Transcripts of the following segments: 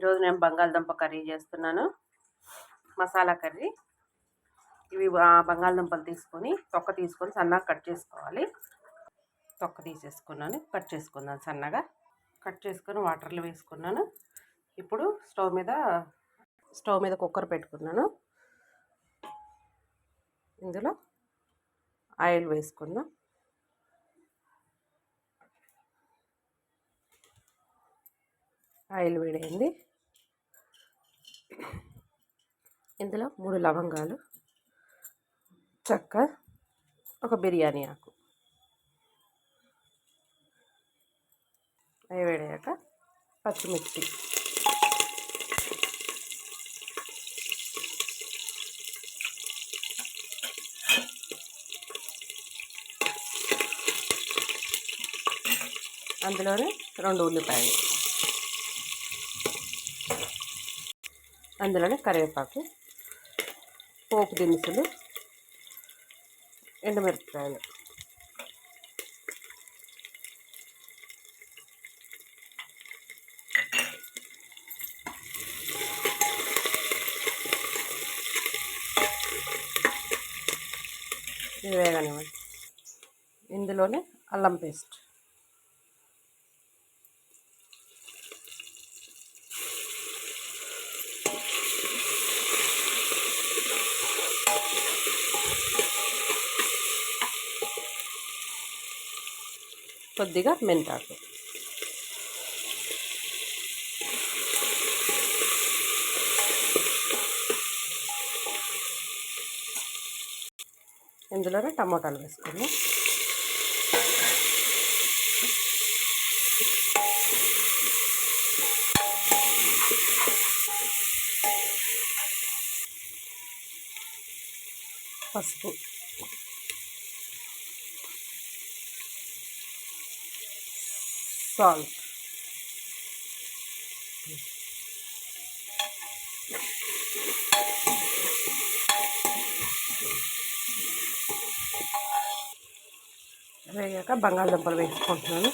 ఈరోజు నేను బంగాళదుంప కర్రీ చేస్తున్నాను. మసాలా కర్రీ. ఇవి బంగాళదుంపలు తీసుకొని తీసుకొని సన్నగా కట్ చేసుకోవాలి. తొక్క తీసేసుకున్నాను, కట్ చేసుకున్నాను సన్నగా. కట్ చేసుకొని వాటర్లో వేసుకున్నాను. ఇప్పుడు స్టవ్ మీద కుక్కర్ పెట్టుకున్నాను. ఇందులో ఆయిల్ వేసుకుందాం. ఆయిల్ వేడైంది. ఇందులో 3 లవంగాలు, చెక్క, ఒక బిర్యానీ ఆకు. అవి వేడాక పచ్చిమిర్చి, అందులోనే 2 ఉల్లిపాయలు, అందులోనే కరివేపాకు, పోపు దినుసులు, ఎండుమిరపకాయలు, ఇది వేగనివ్వండి. ఇందులోనే అల్లం పేస్ట్, కొద్దిగా మెంతాకు, ఇందులోనే టమోటాలు వేసుకుందాం. పసుపు, సాల్ట్, వేగాక బంగాళదుంపలు వేసుకుంటున్నాను.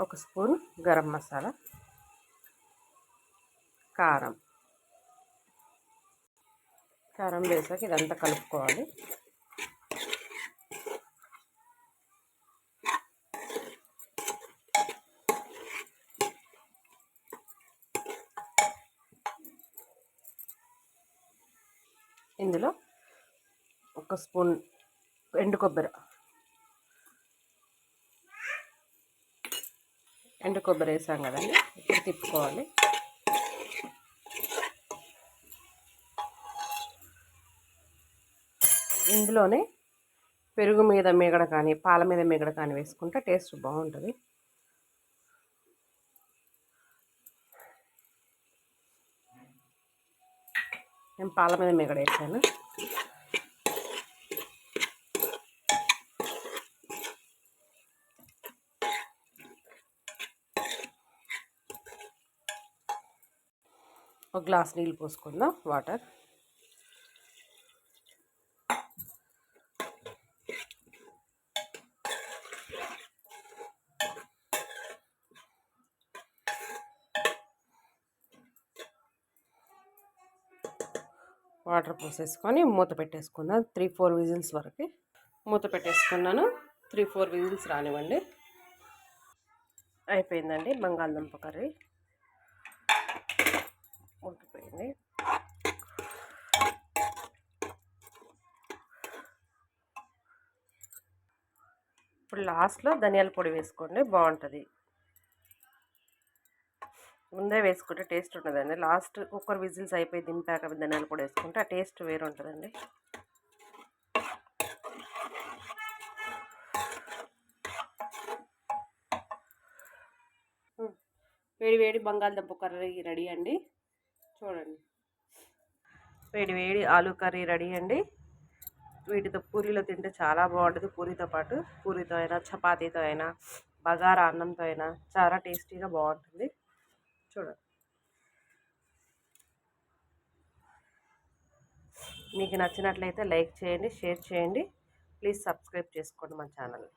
ఒక స్పూన్ గరం మసాలా, కారం వేసాక ఇదంతా కలుపుకోవాలి. ఇందులో ఒక స్పూన్ ఎండు కొబ్బరి వేసాం కదండి. ఇప్పుడు తిప్పుకోవాలి. ఇందులోనే పెరుగు మీద మీగడ కానీ పాల మీద మీగడ కానీ వేసుకుంటే టేస్ట్ బాగుంటుంది. నేను పాల మీద మీగడ వేసాను. ఒక గ్లాస్ నీళ్ళు పోసుకుందాం, వాటర్. వాటర్ పోసేసుకొని మూత పెట్టేసుకుందాం. 3-4 విజిల్స్ వరకు మూత పెట్టేసుకున్నాను. 3-4 విజిల్స్ రానివ్వండి. అయిపోయిందండి బంగాళదుంప కర్రీ, ఉడికిపోయింది. ఇప్పుడు లాస్ట్లో ధనియాల పొడి వేసుకోండి, బాగుంటుంది. ముందే వేసుకుంటే టేస్ట్ ఉండదండి. లాస్ట్ కుక్కర్ విజిల్స్ అయిపోయి దింపాక ధనియాల పొడి వేసుకుంటే ఆ టేస్ట్ వేరు ఉంటుందండి. వేడి బంగాళదుంప కర్రీ రెడీ అండి. చూడండి, వేడి ఆలు కర్రీ రెడీ అండి. వీటితో పూరీలో తింటే చాలా బాగుంటుంది. పూరీతో పాటు పూరీతో అయినా చపాతీతో అయినా బగారా అన్నంతో అయినా చాలా టేస్టీగా బాగుంటుంది. చూడండి. మీకు నచ్చినట్లయితే లైక్ చేయండి, షేర్ చేయండి. ప్లీజ్ సబ్స్క్రైబ్ చేసుకోండి మన ఛానల్.